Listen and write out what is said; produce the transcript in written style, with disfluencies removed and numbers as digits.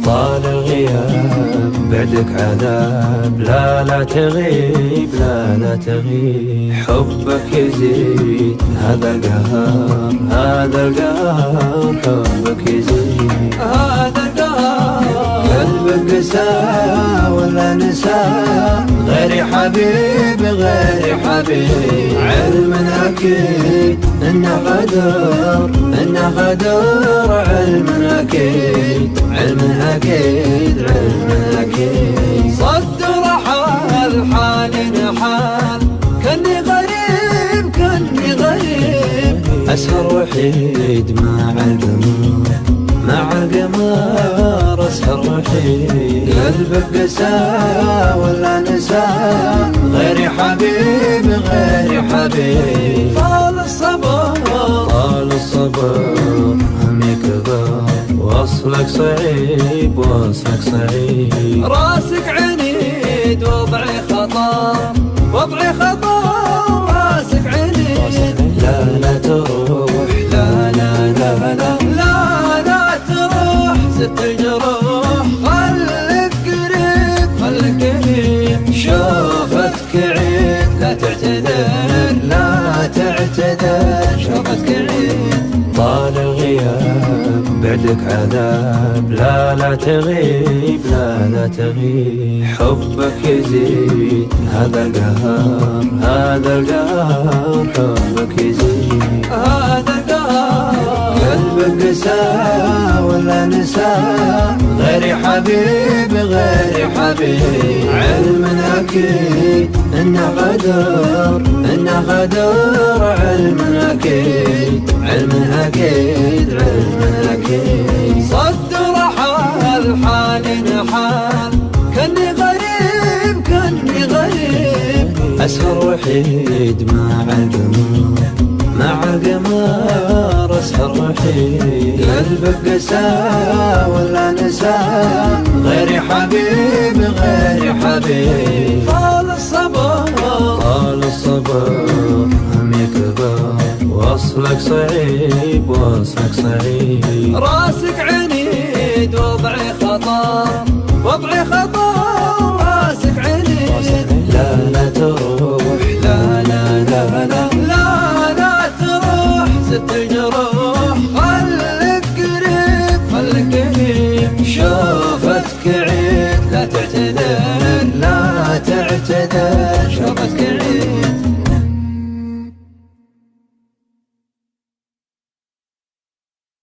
طال الغياب بعدك عذاب، لا لا تغيب لا لا تغيب، حبك يزيد هذا القهر هذا القهر، حبك يزيد هذا القهر. قلبك قسى ولا نسى، غيري حبيب غيري حبيب، علم أكيد إنه غدر إنه غدر، علم أكيد علم أكيد علم أكيد. صدر حال حالي نحال، كني غريب كني غريب، أسهر وحيد مع القمر مع القمر، أسهر وحيد. قلبك قسى ولا نسى، غيري حبيب غيري حبيب. طال الصبر طال الصبر، همي كبر، وصلك صعيب وصلك صعيب. راسك عنيد وضعي خطر وضعي خطر، راسك عنيد. لا لا تروح لا لا لا لا لا لا تروح، ست الجروح خليك قريب خليك قريب. شوفتك عيد لا تعتذر لا تعتذر، شوفتك عيد. طال الغياب بعدك عذاب، لا لا تغيب لا لا تغيب، حبك يزيد هذا القهر هذا القهر، حبك يزيد هذا القهر. قلبك قسى ولا نسى، غيري حبيب غيري حبيب، علم أكيد إنه غدر إنه غدر، علم أكيد علم أكيد علم أكيد. صدر حال حالي نحال، كني غريب كني غريب، أسهر وحيد مع القمر مع القمر، أسهر وحيد. قلبك قسى ولا نسى، غيري حبيب غيري حبيب. طال الصبر طال الصبر، همي كبر، وصلك صعيب وصلك صعيب. راسك عنيد وضعي خطر وضعي خطر، راسك عنيد. لا لا تروح لا لا لا لا لا لا تروح، ست الجروح خليك قريب خليك قريب. شوفتك عيد لا تعتذر لا تعتذر، شوفتك عيد.